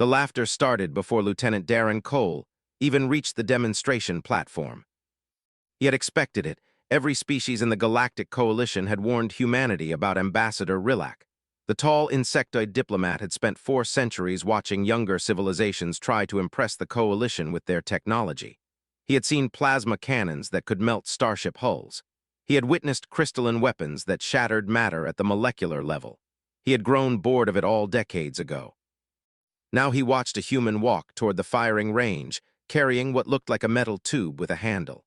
The laughter started before Lieutenant Darren Cole even reached the demonstration platform. He had expected it. Every species in the Galactic Coalition had warned humanity about Ambassador Rilak. The tall insectoid diplomat had spent 4 centuries watching younger civilizations try to impress the Coalition with their technology. He had seen plasma cannons that could melt starship hulls. He had witnessed crystalline weapons that shattered matter at the molecular level. He had grown bored of it all decades ago. Now he watched a human walk toward the firing range, carrying what looked like a metal tube with a handle.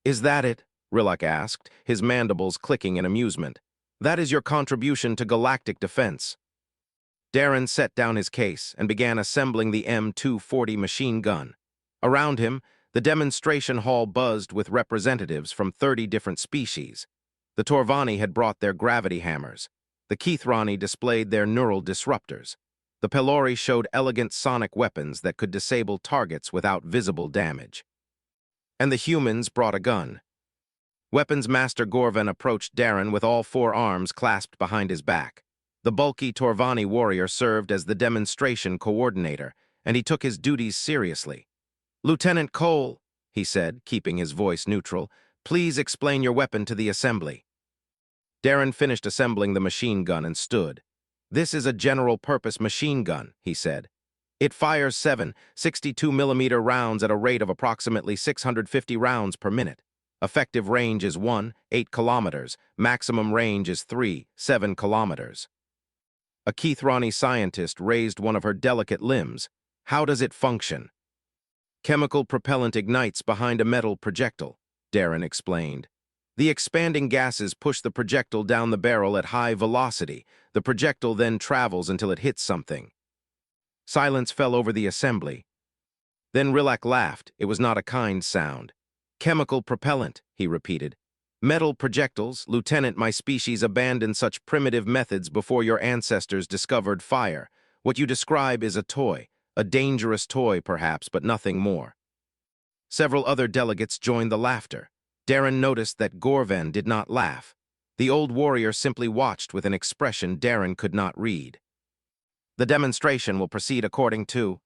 "Is that it?" Rilak asked, his mandibles clicking in amusement. "That is your contribution to galactic defense." Darren set down his case and began assembling the M240 machine gun. Around him, the demonstration hall buzzed with representatives from 30 different species. The Torvani had brought their gravity hammers. The Keithrani displayed their neural disruptors. The Pelori showed elegant sonic weapons that could disable targets without visible damage. And the humans brought a gun. Weapons Master Gorvan approached Darren with all 4 arms clasped behind his back. The bulky Torvani warrior served as the demonstration coordinator, and he took his duties seriously. "Lieutenant Cole," he said, keeping his voice neutral, "please explain your weapon to the assembly." Darren finished assembling the machine gun and stood. "This is a general-purpose machine gun," he said. "It fires 7 62mm rounds at a rate of approximately 650 rounds per minute. Effective range is 8 kilometers. Maximum range is 7 kilometers. A Keithrani scientist raised one of her delicate limbs. "How does it function?" "Chemical propellant ignites behind a metal projectile," Darren explained. "The expanding gases push the projectile down the barrel at high velocity. The projectile then travels until it hits something." Silence fell over the assembly. Then Rilak laughed. It was not a kind sound. "Chemical propellant," he repeated. "Metal projectiles, Lieutenant, my species abandoned such primitive methods before your ancestors discovered fire. What you describe is a toy. A dangerous toy, perhaps, but nothing more." Several other delegates joined the laughter. Darren noticed that Gorvan did not laugh. The old warrior simply watched with an expression Darren could not read. "The demonstration will proceed according to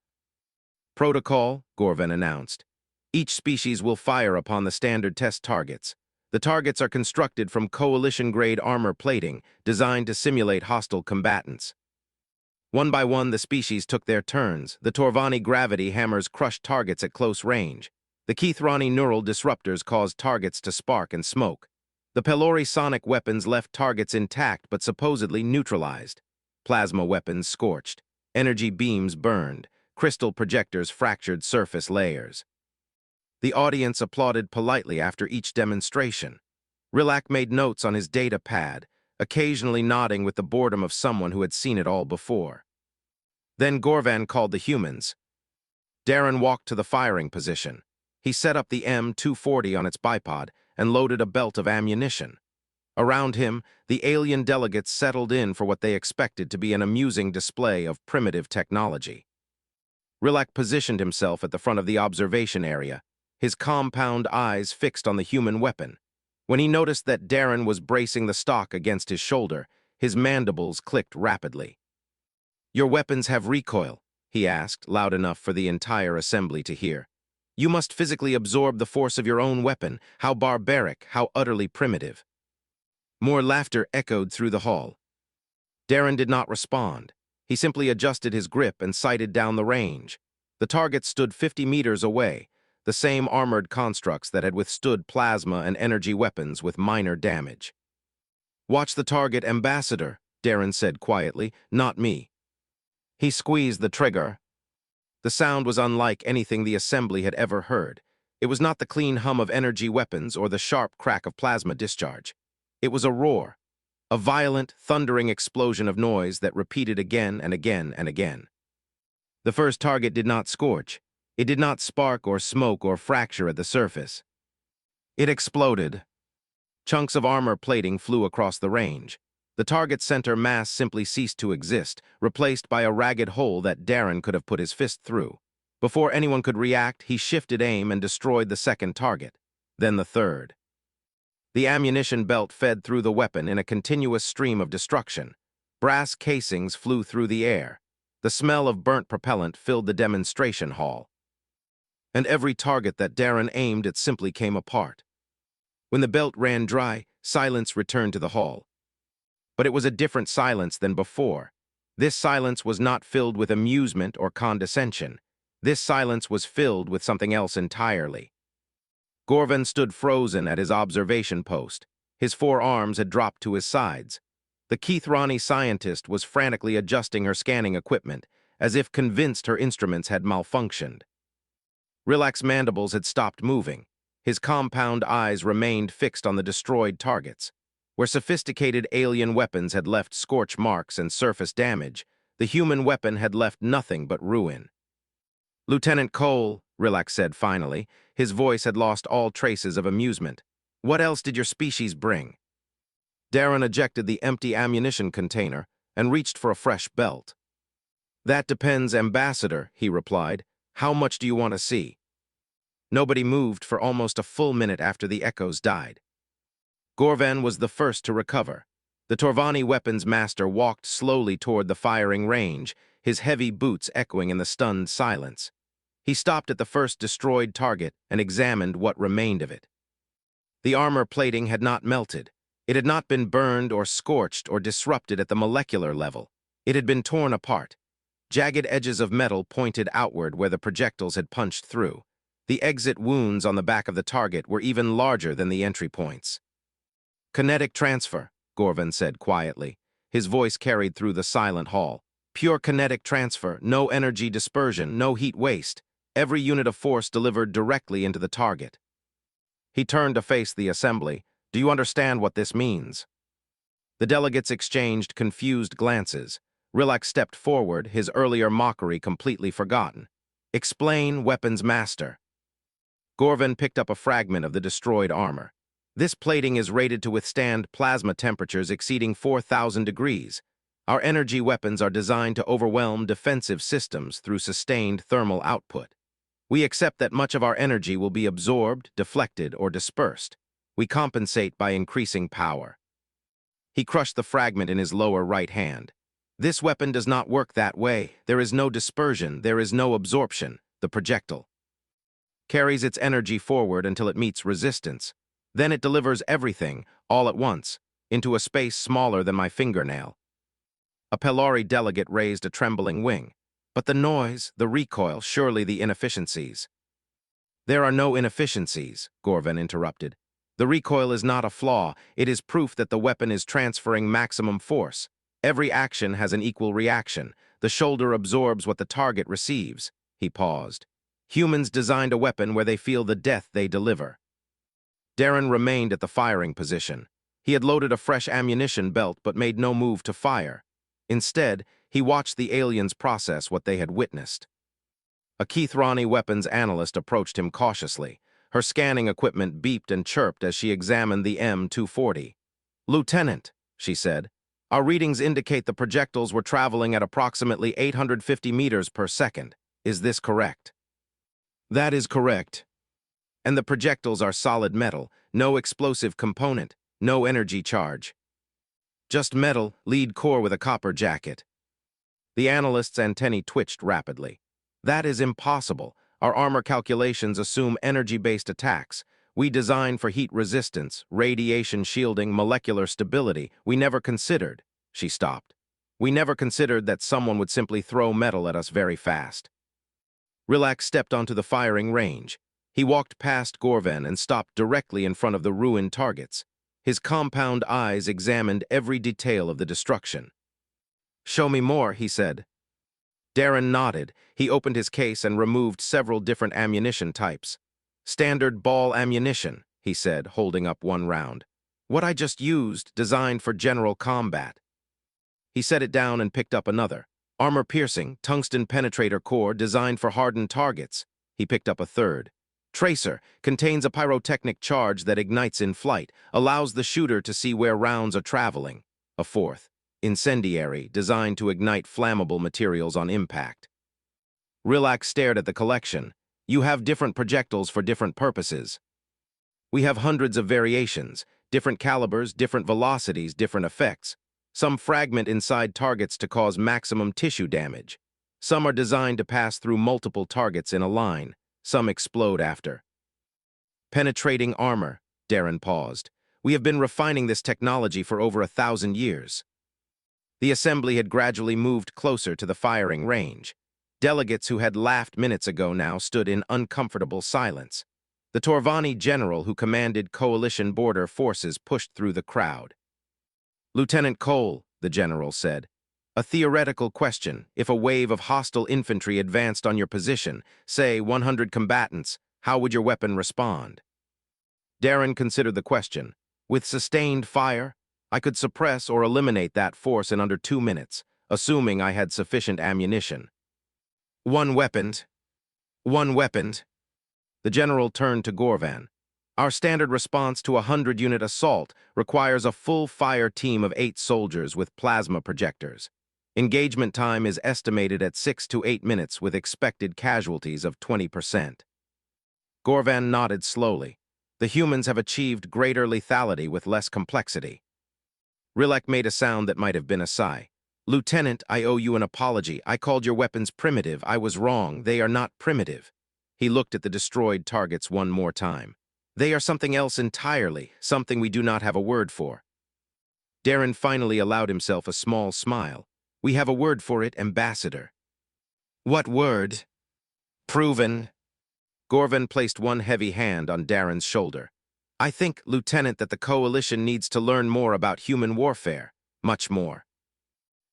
protocol," Gorvan announced. "Each species will fire upon the standard test targets. The targets are constructed from coalition-grade armor plating designed to simulate hostile combatants." One by one, the species took their turns. The Torvani gravity hammers crushed targets at close range. The Keithrani neural disruptors caused targets to spark and smoke. The Pelori sonic weapons left targets intact but supposedly neutralized. Plasma weapons scorched. Energy beams burned. Crystal projectors fractured surface layers. The audience applauded politely after each demonstration. Rilak made notes on his data pad, occasionally nodding with the boredom of someone who had seen it all before. Then Gorvan called the humans. Darren walked to the firing position. He set up the M240 on its bipod and loaded a belt of ammunition. Around him, the alien delegates settled in for what they expected to be an amusing display of primitive technology. Rilak positioned himself at the front of the observation area, his compound eyes fixed on the human weapon. When he noticed that Darren was bracing the stock against his shoulder, his mandibles clicked rapidly. "Your weapons have recoil," he asked, loud enough for the entire assembly to hear. "You must physically absorb the force of your own weapon. How barbaric, how utterly primitive." More laughter echoed through the hall. Darren did not respond. He simply adjusted his grip and sighted down the range. The target stood 50 meters away, the same armored constructs that had withstood plasma and energy weapons with minor damage. "Watch the target, Ambassador," Darren said quietly, "not me." He squeezed the trigger. The sound was unlike anything the assembly had ever heard. It was not the clean hum of energy weapons or the sharp crack of plasma discharge. It was a roar, a violent, thundering explosion of noise that repeated again and again and again. The first target did not scorch. It did not spark or smoke or fracture at the surface. It exploded. Chunks of armor plating flew across the range. The target's center mass simply ceased to exist, replaced by a ragged hole that Darren could have put his fist through. Before anyone could react, he shifted aim and destroyed the second target, then the third. The ammunition belt fed through the weapon in a continuous stream of destruction. Brass casings flew through the air. The smell of burnt propellant filled the demonstration hall, and every target that Darren aimed at simply came apart. When the belt ran dry, silence returned to the hall. But it was a different silence than before. This silence was not filled with amusement or condescension. This silence was filled with something else entirely. Gorvan stood frozen at his observation post. His 4 arms had dropped to his sides. The Keithrani scientist was frantically adjusting her scanning equipment, as if convinced her instruments had malfunctioned. Rilak's mandibles had stopped moving. His compound eyes remained fixed on the destroyed targets. Where sophisticated alien weapons had left scorch marks and surface damage, the human weapon had left nothing but ruin. "Lieutenant Cole," Rilak said finally, his voice had lost all traces of amusement. "What else did your species bring?" Darren ejected the empty ammunition container and reached for a fresh belt. "That depends, Ambassador," he replied. "How much do you want to see?" Nobody moved for almost a full minute after the echoes died. Gorvan was the first to recover. The Torvani weapons master walked slowly toward the firing range, his heavy boots echoing in the stunned silence. He stopped at the first destroyed target and examined what remained of it. The armor plating had not melted. It had not been burned or scorched or disrupted at the molecular level. It had been torn apart. Jagged edges of metal pointed outward where the projectiles had punched through. The exit wounds on the back of the target were even larger than the entry points. "Kinetic transfer," Gorvan said quietly. His voice carried through the silent hall. "Pure kinetic transfer, no energy dispersion, no heat waste. Every unit of force delivered directly into the target." He turned to face the assembly. "Do you understand what this means?" The delegates exchanged confused glances. Rilak stepped forward, his earlier mockery completely forgotten. "Explain, weapons master." Gorvan picked up a fragment of the destroyed armor. "This plating is rated to withstand plasma temperatures exceeding 4,000 degrees. Our energy weapons are designed to overwhelm defensive systems through sustained thermal output. We accept that much of our energy will be absorbed, deflected, or dispersed. We compensate by increasing power." He crushed the fragment in his lower right hand. "This weapon does not work that way. There is no dispersion, there is no absorption. The projectile carries its energy forward until it meets resistance. Then it delivers everything, all at once, into a space smaller than my fingernail." A Pelori delegate raised a trembling wing. "But the noise, the recoil, surely the inefficiencies." "There are no inefficiencies," Gorvan interrupted. "The recoil is not a flaw. It is proof that the weapon is transferring maximum force. Every action has an equal reaction. The shoulder absorbs what the target receives." He paused. "Humans designed a weapon where they feel the death they deliver." Darren remained at the firing position. He had loaded a fresh ammunition belt but made no move to fire. Instead, he watched the aliens process what they had witnessed. A Keithrani weapons analyst approached him cautiously. Her scanning equipment beeped and chirped as she examined the M240. "Lieutenant," she said, "our readings indicate the projectiles were traveling at approximately 850 meters per second. Is this correct?" "That is correct." "And the projectiles are solid metal, no explosive component, no energy charge." "Just metal, lead core with a copper jacket." The analyst's antennae twitched rapidly. "That is impossible. Our armor calculations assume energy-based attacks. We design for heat resistance, radiation shielding, molecular stability. We never considered." She stopped. "We never considered that someone would simply throw metal at us very fast." Rilak stepped onto the firing range. He walked past Gorvan and stopped directly in front of the ruined targets. His compound eyes examined every detail of the destruction. "Show me more," he said. Darren nodded. He opened his case and removed several different ammunition types. "Standard ball ammunition," he said, holding up one round. "What I just used, designed for general combat." He set it down and picked up another. "Armor-piercing, tungsten penetrator core designed for hardened targets." He picked up a third. "Tracer, contains a pyrotechnic charge that ignites in flight, allows the shooter to see where rounds are traveling." A fourth. "Incendiary, designed to ignite flammable materials on impact." Rilak stared at the collection. "You have different projectiles for different purposes." "We have hundreds of variations, different calibers, different velocities, different effects. Some fragment inside targets to cause maximum tissue damage. Some are designed to pass through multiple targets in a line. Some explode after. Penetrating armor. Darren paused. We have been refining this technology for over 1,000 years. The assembly had gradually moved closer to the firing range. Delegates who had laughed minutes ago now stood in uncomfortable silence. The Torvani general who commanded coalition border forces pushed through the crowd. Lieutenant Cole, the general said, a theoretical question. If a wave of hostile infantry advanced on your position, say 100 combatants, how would your weapon respond? Darren considered the question. With sustained fire, I could suppress or eliminate that force in under 2 minutes, assuming I had sufficient ammunition. One weaponed. The general turned to Gorvan. Our standard response to a 100-unit assault requires a full fire team of 8 soldiers with plasma projectors. Engagement time is estimated at 6 to 8 minutes with expected casualties of 20%. Gorvan nodded slowly. The humans have achieved greater lethality with less complexity. Rilek made a sound that might have been a sigh. Lieutenant, I owe you an apology. I called your weapons primitive. I was wrong. They are not primitive. He looked at the destroyed targets one more time. They are something else entirely, something we do not have a word for. Darren finally allowed himself a small smile. We have a word for it, Ambassador. What word? Proven. Gorvan placed one heavy hand on Darren's shoulder. I think, Lieutenant, that the Coalition needs to learn more about human warfare. Much more.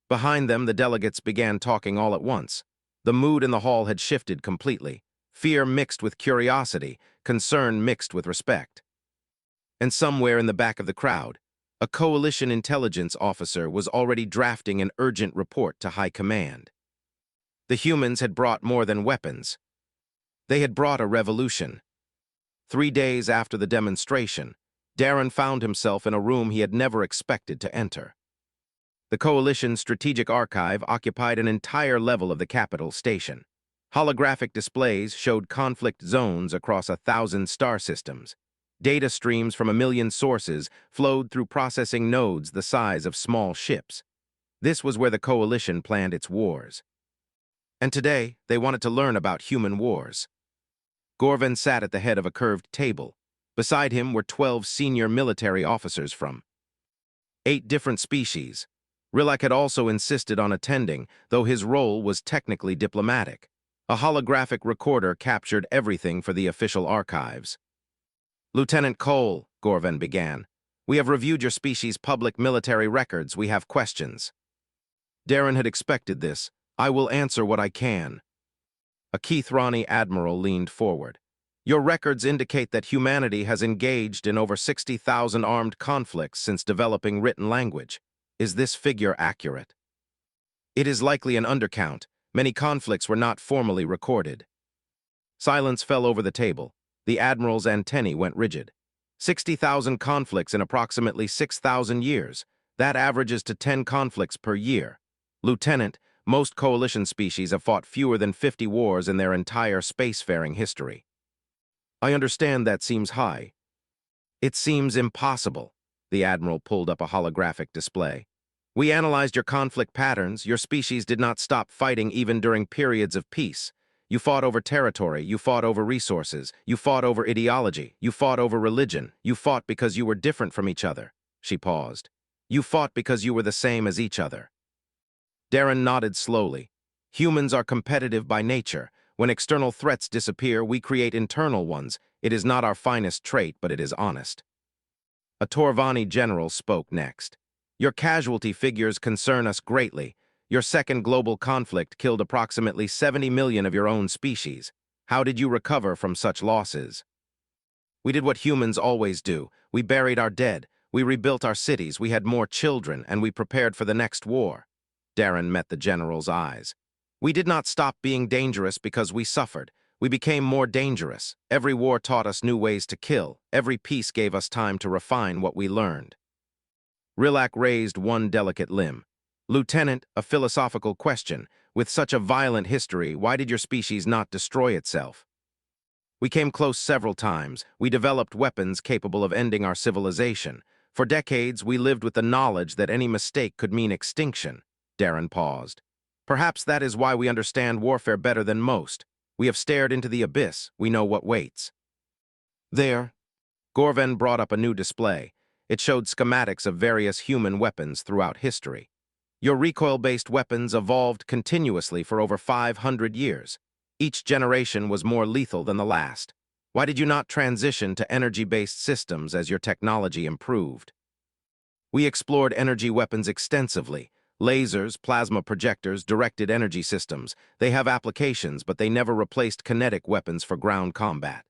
Behind them, the delegates began talking all at once. The mood in the hall had shifted completely. Fear mixed with curiosity, concern mixed with respect. And somewhere in the back of the crowd, a Coalition intelligence officer was already drafting an urgent report to High Command. The humans had brought more than weapons. They had brought a revolution. 3 days after the demonstration, Darren found himself in a room he had never expected to enter. The Coalition's strategic archive occupied an entire level of the capital station. Holographic displays showed conflict zones across 1,000 star systems. Data streams from 1 million sources flowed through processing nodes the size of small ships. This was where the Coalition planned its wars. And today, they wanted to learn about human wars. Gorvan sat at the head of a curved table. Beside him were 12 senior military officers from 8 different species. Rilek had also insisted on attending, though his role was technically diplomatic. A holographic recorder captured everything for the official archives. Lieutenant Cole, Gorvan began, we have reviewed your species' public military records. We have questions. Darren had expected this. I will answer what I can. A Keithrani admiral leaned forward. Your records indicate that humanity has engaged in over 60,000 armed conflicts since developing written language. Is this figure accurate? It is likely an undercount. Many conflicts were not formally recorded. Silence fell over the table. The admiral's antennae went rigid. 60,000 conflicts in approximately 6,000 years. That averages to 10 conflicts per year. Lieutenant, most coalition species have fought fewer than 50 wars in their entire spacefaring history. I understand that seems high. It seems impossible. The admiral pulled up a holographic display. We analyzed your conflict patterns. Your species did not stop fighting even during periods of peace. You fought over territory, you fought over resources, you fought over ideology, you fought over religion, you fought because you were different from each other. She paused. You fought because you were the same as each other. Darren nodded slowly. Humans are competitive by nature. When external threats disappear, we create internal ones. It is not our finest trait, but it is honest. A Torvani general spoke next. Your casualty figures concern us greatly. Your second global conflict killed approximately 70 million of your own species. How did you recover from such losses? We did what humans always do. We buried our dead. We rebuilt our cities. We had more children, and we prepared for the next war. Darren met the general's eyes. We did not stop being dangerous because we suffered. We became more dangerous. Every war taught us new ways to kill. Every peace gave us time to refine what we learned. Rilek raised one delicate limb. Lieutenant, a philosophical question. With such a violent history, why did your species not destroy itself? We came close several times. We developed weapons capable of ending our civilization. For decades, we lived with the knowledge that any mistake could mean extinction. Darren paused. Perhaps that is why we understand warfare better than most. We have stared into the abyss. We know what waits. There, Gorven brought up a new display. It showed schematics of various human weapons throughout history. Your recoil-based weapons evolved continuously for over 500 years. Each generation was more lethal than the last. Why did you not transition to energy-based systems as your technology improved? We explored energy weapons extensively. Lasers, plasma projectors, directed energy systems. They have applications, but they never replaced kinetic weapons for ground combat.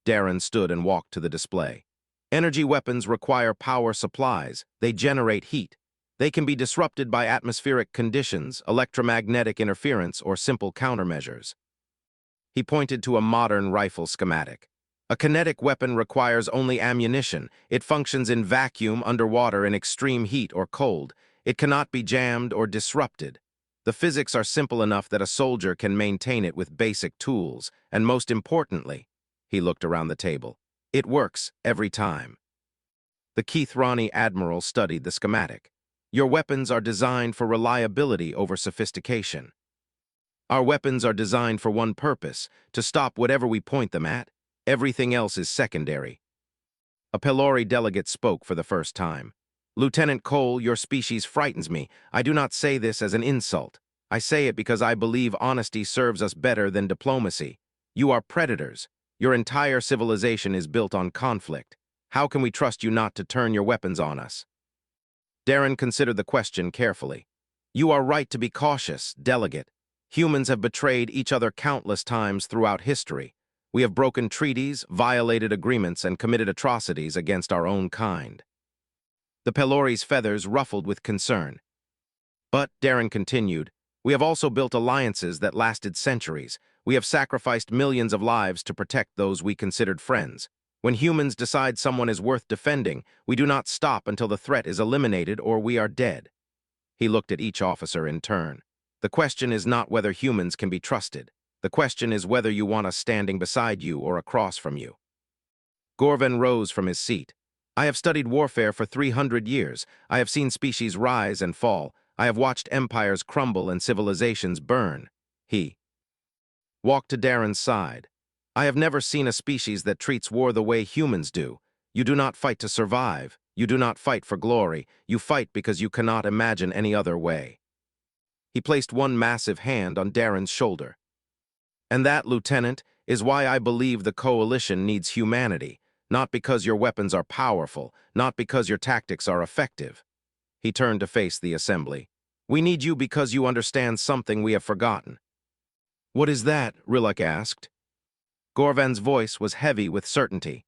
Darren stood and walked to the display. Energy weapons require power supplies. They generate heat. They can be disrupted by atmospheric conditions, electromagnetic interference, or simple countermeasures. He pointed to a modern rifle schematic. A kinetic weapon requires only ammunition. It functions in vacuum, underwater, in extreme heat or cold. It cannot be jammed or disrupted. The physics are simple enough that a soldier can maintain it with basic tools, and most importantly, he looked around the table, it works every time. The Keith Ronnie Admiral studied the schematic. Your weapons are designed for reliability over sophistication. Our weapons are designed for one purpose, to stop whatever we point them at. Everything else is secondary. A Pelori delegate spoke for the first time. Lieutenant Cole, your species frightens me. I do not say this as an insult. I say it because I believe honesty serves us better than diplomacy. You are predators. Your entire civilization is built on conflict. How can we trust you not to turn your weapons on us? Darren considered the question carefully. You are right to be cautious, delegate. Humans have betrayed each other countless times throughout history. We have broken treaties, violated agreements, and committed atrocities against our own kind. The Pelori's feathers ruffled with concern. But, Darren continued, we have also built alliances that lasted centuries. We have sacrificed millions of lives to protect those we considered friends. When humans decide someone is worth defending, we do not stop until the threat is eliminated or we are dead. He looked at each officer in turn. The question is not whether humans can be trusted. The question is whether you want us standing beside you or across from you. Gorven rose from his seat. I have studied warfare for 300 years. I have seen species rise and fall. I have watched empires crumble and civilizations burn. He walked to Darren's side. I have never seen a species that treats war the way humans do. You do not fight to survive. You do not fight for glory. You fight because you cannot imagine any other way. He placed one massive hand on Darren's shoulder. And that, Lieutenant, is why I believe the Coalition needs humanity, not because your weapons are powerful, not because your tactics are effective. He turned to face the assembly. We need you because you understand something we have forgotten. What is that? Riluk asked. Gorvan's voice was heavy with certainty.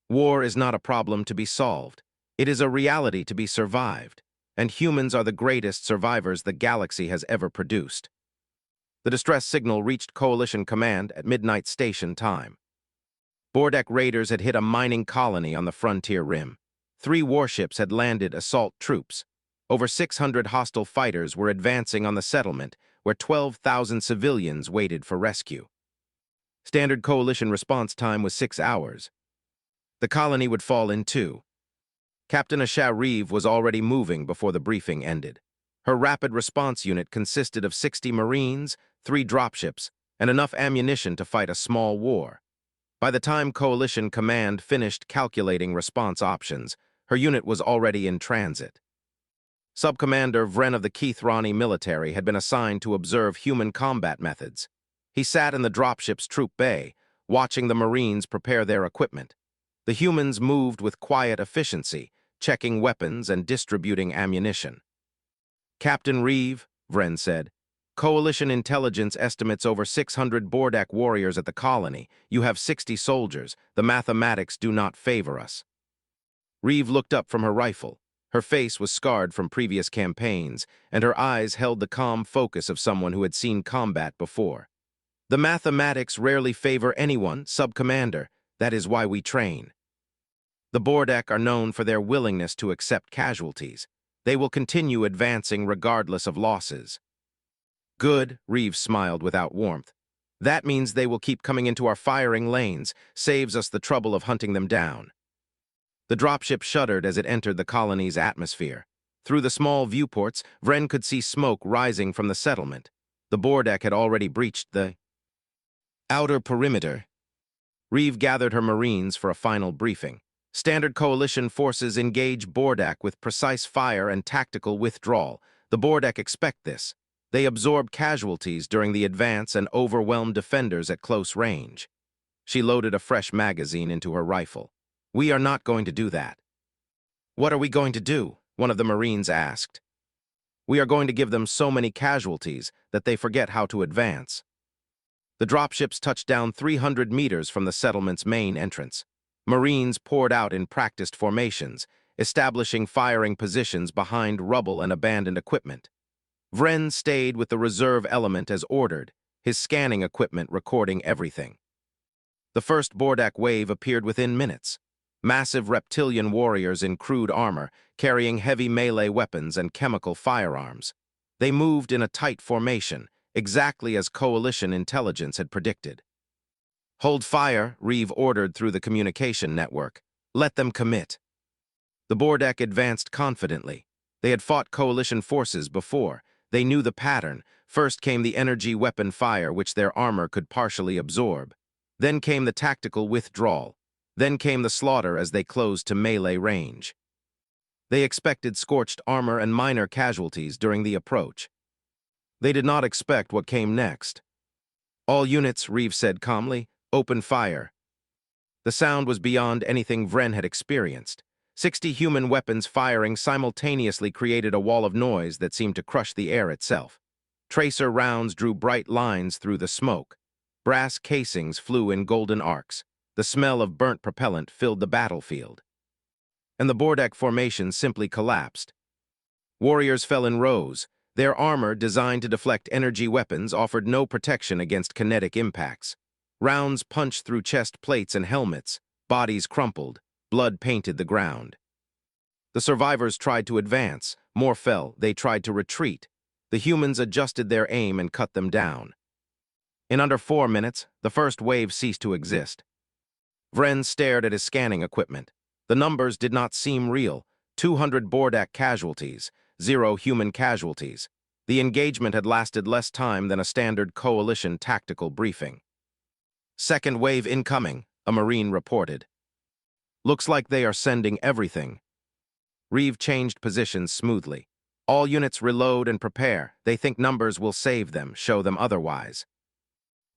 War is not a problem to be solved. It is a reality to be survived, and humans are the greatest survivors the galaxy has ever produced. The distress signal reached Coalition Command at midnight station time. Bordek raiders had hit a mining colony on the frontier rim. 3 warships had landed assault troops. Over 600 hostile fighters were advancing on the settlement, where 12,000 civilians waited for rescue. Standard Coalition response time was 6 hours. The colony would fall in 2. Captain Asha Reeve was already moving before the briefing ended. Her rapid response unit consisted of 60 Marines, 3 dropships, and enough ammunition to fight a small war. By the time Coalition Command finished calculating response options, her unit was already in transit. Subcommander Vren of the Keith Ronnie military had been assigned to observe human combat methods. He sat in the dropship's troop bay, watching the Marines prepare their equipment. The humans moved with quiet efficiency, checking weapons and distributing ammunition. Captain Reeve, Vren said, Coalition intelligence estimates over 600 Bordak warriors at the colony. You have 60 soldiers. The mathematics do not favor us. Reeve looked up from her rifle. Her face was scarred from previous campaigns, and her eyes held the calm focus of someone who had seen combat before. The mathematics rarely favor anyone, Sub-Commander. That is why we train. The Bordak are known for their willingness to accept casualties. They will continue advancing regardless of losses. Good, Reeves smiled without warmth. That means they will keep coming into our firing lanes, saves us the trouble of hunting them down. The dropship shuddered as it entered the colony's atmosphere. Through the small viewports, Vren could see smoke rising from the settlement. The Bordak had already breached the outer perimeter. Reeve gathered her Marines for a final briefing. Standard Coalition forces engage Bordak with precise fire and tactical withdrawal. The Bordak expect this. They absorb casualties during the advance and overwhelm defenders at close range. She loaded a fresh magazine into her rifle. We are not going to do that. What are we going to do? One of the Marines asked. We are going to give them so many casualties that they forget how to advance. The dropships touched down 300 meters from the settlement's main entrance. Marines poured out in practiced formations, establishing firing positions behind rubble and abandoned equipment. Vren stayed with the reserve element as ordered, his scanning equipment recording everything. The first Bordak wave appeared within minutes. Massive reptilian warriors in crude armor, carrying heavy melee weapons and chemical firearms. They moved in a tight formation, exactly as Coalition intelligence had predicted. Hold fire, Reeve ordered through the communication network. Let them commit. The Bordak advanced confidently. They had fought Coalition forces before. They knew the pattern. First came the energy weapon fire, which their armor could partially absorb. Then came the tactical withdrawal. Then came the slaughter as they closed to melee range. They expected scorched armor and minor casualties during the approach. They did not expect what came next. All units, Reeve said calmly, open fire. The sound was beyond anything Vren had experienced. 60 human weapons firing simultaneously created a wall of noise that seemed to crush the air itself. Tracer rounds drew bright lines through the smoke. Brass casings flew in golden arcs. The smell of burnt propellant filled the battlefield. And the Bordak formation simply collapsed. Warriors fell in rows. Their armor, designed to deflect energy weapons, offered no protection against kinetic impacts. Rounds punched through chest plates and helmets. Bodies crumpled. Blood painted the ground. The survivors tried to advance. More fell. They tried to retreat. The humans adjusted their aim and cut them down. In under 4 minutes, the first wave ceased to exist. Vren stared at his scanning equipment. The numbers did not seem real. 200 Bordak casualties, 0 human casualties. The engagement had lasted less time than a standard Coalition tactical briefing. Second wave incoming, a Marine reported. Looks like they are sending everything. Reeve changed positions smoothly. All units reload and prepare. They think numbers will save them, show them otherwise.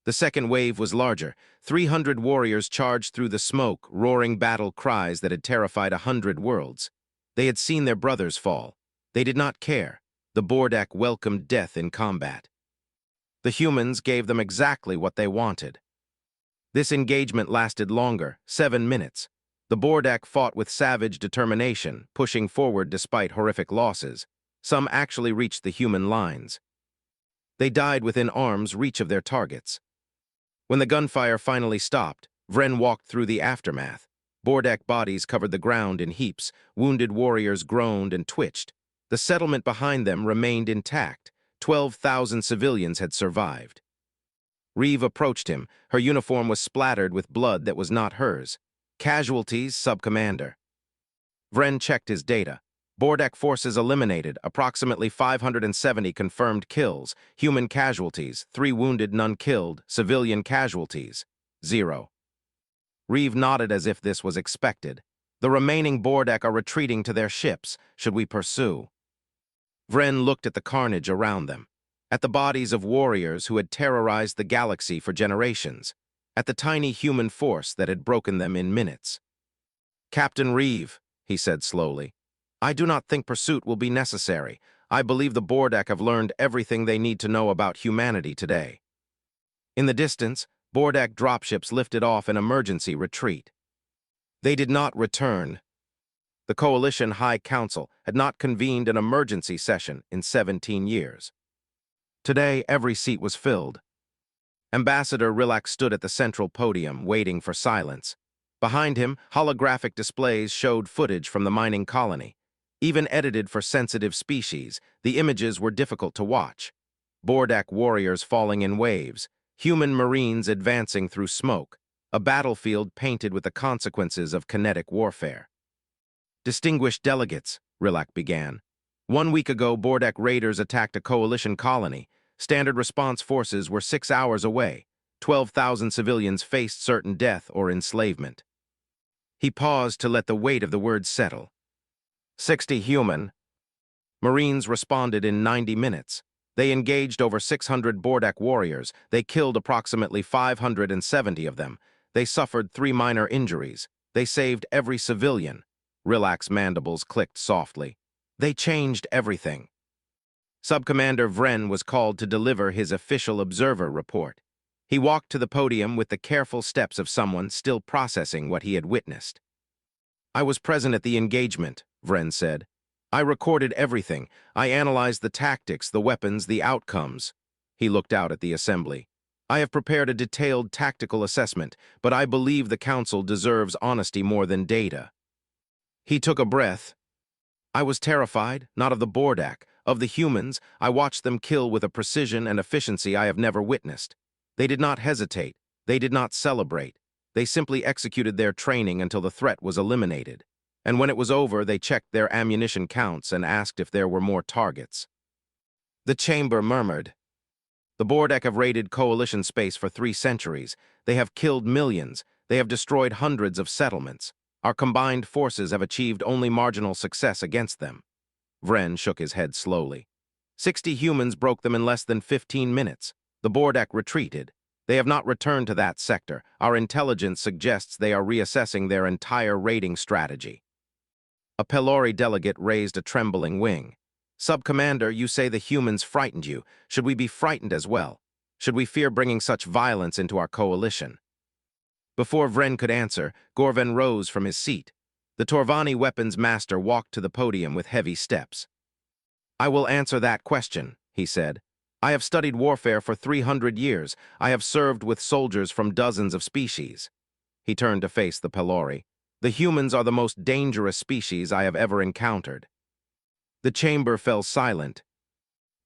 The second wave was larger. 300 warriors charged through the smoke, roaring battle cries that had terrified 100 worlds. They had seen their brothers fall. They did not care. The Bordak welcomed death in combat. The humans gave them exactly what they wanted. This engagement lasted longer, 7 minutes. The Bordak fought with savage determination, pushing forward despite horrific losses. Some actually reached the human lines. They died within arm's reach of their targets. When the gunfire finally stopped, Vren walked through the aftermath. Bordak bodies covered the ground in heaps. Wounded warriors groaned and twitched. The settlement behind them remained intact. 12,000 civilians had survived. Reeve approached him. Her uniform was splattered with blood that was not hers. Casualties, Sub-Commander. Vren checked his data. Bordak forces eliminated, approximately 570 confirmed kills, human casualties, 3 wounded, none killed, civilian casualties, 0. Reeve nodded as if this was expected. The remaining Bordak are retreating to their ships. Should we pursue? Vren looked at the carnage around them, at the bodies of warriors who had terrorized the galaxy for generations, at the tiny human force that had broken them in minutes. Captain Reeve, he said slowly, I do not think pursuit will be necessary. I believe the Bordak have learned everything they need to know about humanity today. In the distance, Bordak dropships lifted off in emergency retreat. They did not return. The Coalition High Council had not convened an emergency session in 17 years. Today, every seat was filled. Ambassador Rilak stood at the central podium, waiting for silence. Behind him, holographic displays showed footage from the mining colony. Even edited for sensitive species, the images were difficult to watch. Bordak warriors falling in waves, human marines advancing through smoke, a battlefield painted with the consequences of kinetic warfare. Distinguished delegates, Rilak began. 1 week ago, Bordak raiders attacked a coalition colony. Standard response forces were 6 hours away. 12,000 civilians faced certain death or enslavement. He paused to let the weight of the words settle. 60 human. Marines responded in 90 minutes. They engaged over 600 Bordak warriors. They killed approximately 570 of them. They suffered 3 minor injuries. They saved every civilian. Rilak's mandibles clicked softly. They changed everything. Subcommander Vren was called to deliver his official observer report. He walked to the podium with the careful steps of someone still processing what he had witnessed. I was present at the engagement, Vren said. I recorded everything. I analyzed the tactics, the weapons, the outcomes. He looked out at the assembly. I have prepared a detailed tactical assessment, but I believe the Council deserves honesty more than data. He took a breath. I was terrified, not of the Bordak, of the humans. I watched them kill with a precision and efficiency I have never witnessed. They did not hesitate. They did not celebrate. They simply executed their training until the threat was eliminated. And when it was over, they checked their ammunition counts and asked if there were more targets. The chamber murmured. The Bordak have raided coalition space for 3 centuries. They have killed millions. They have destroyed hundreds of settlements. Our combined forces have achieved only marginal success against them. Vren shook his head slowly. 60 humans broke them in less than 15 minutes. The Bordak retreated. They have not returned to that sector. Our intelligence suggests they are reassessing their entire raiding strategy. A Pelori delegate raised a trembling wing. Sub-Commander, you say the humans frightened you. Should we be frightened as well? Should we fear bringing such violence into our coalition? Before Vren could answer, Gorven rose from his seat. The Torvani weapons master walked to the podium with heavy steps. I will answer that question, he said. I have studied warfare for 300 years. I have served with soldiers from dozens of species. He turned to face the Pelori. The humans are the most dangerous species I have ever encountered. The chamber fell silent.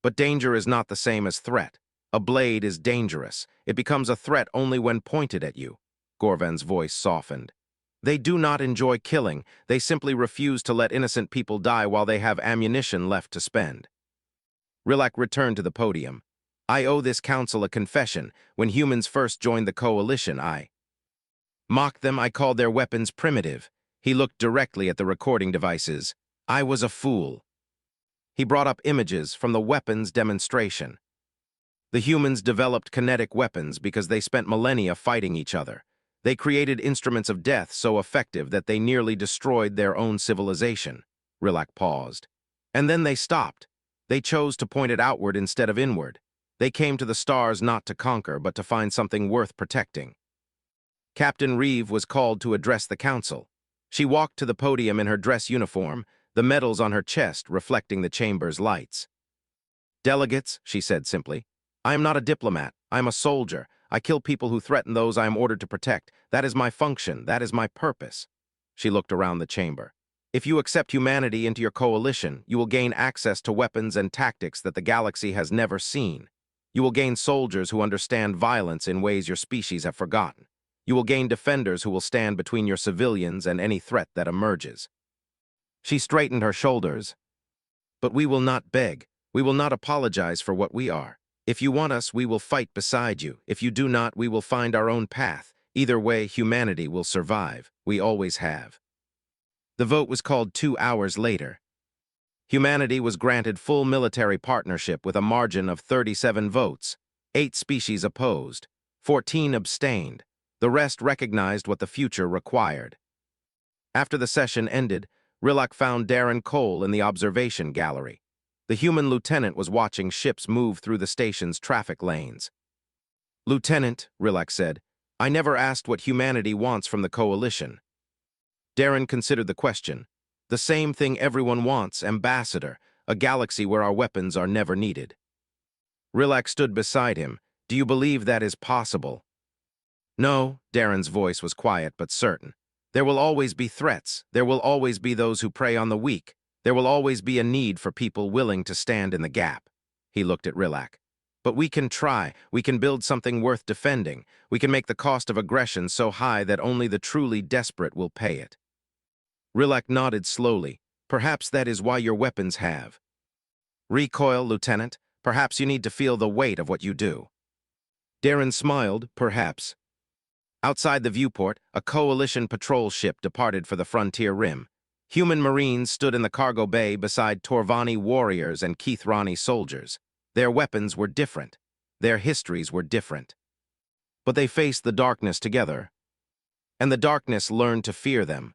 But danger is not the same as threat. A blade is dangerous. It becomes a threat only when pointed at you. Gorven's voice softened. They do not enjoy killing. They simply refuse to let innocent people die while they have ammunition left to spend. Rilak returned to the podium. I owe this council a confession. When humans first joined the coalition, I mocked them. I called their weapons primitive. He looked directly at the recording devices. I was a fool. He brought up images from the weapons demonstration. The humans developed kinetic weapons because they spent millennia fighting each other. They created instruments of death so effective that they nearly destroyed their own civilization. Rilak paused. And then they stopped. They chose to point it outward instead of inward. They came to the stars not to conquer, but to find something worth protecting. Captain Reeve was called to address the council. She walked to the podium in her dress uniform, the medals on her chest reflecting the chamber's lights. Delegates, she said simply, I am not a diplomat. I am a soldier. I kill people who threaten those I am ordered to protect. That is my function. That is my purpose. She looked around the chamber. If you accept humanity into your coalition, you will gain access to weapons and tactics that the galaxy has never seen. You will gain soldiers who understand violence in ways your species have forgotten. You will gain defenders who will stand between your civilians and any threat that emerges. She straightened her shoulders. But we will not beg. We will not apologize for what we are. If you want us, we will fight beside you. If you do not, we will find our own path. Either way, humanity will survive. We always have. The vote was called 2 hours later. Humanity was granted full military partnership with a margin of 37 votes. 8 species opposed. 14 abstained. The rest recognized what the future required. After the session ended, Rilak found Darren Cole in the observation gallery. The human lieutenant was watching ships move through the station's traffic lanes. Lieutenant, Rilak said, I never asked what humanity wants from the coalition. Darren considered the question. The same thing everyone wants, Ambassador, a galaxy where our weapons are never needed. Rilak stood beside him. Do you believe that is possible? No, Darren's voice was quiet but certain. There will always be threats. There will always be those who prey on the weak. There will always be a need for people willing to stand in the gap. He looked at Rilak. But we can try. We can build something worth defending. We can make the cost of aggression so high that only the truly desperate will pay it. Rilak nodded slowly. Perhaps that is why your weapons have. Recoil, Lieutenant. Perhaps you need to feel the weight of what you do. Darren smiled, perhaps. Outside the viewport, a coalition patrol ship departed for the frontier rim. Human Marines stood in the cargo bay beside Torvani warriors and Keithrani soldiers. Their weapons were different. Their histories were different. But they faced the darkness together, and the darkness learned to fear them.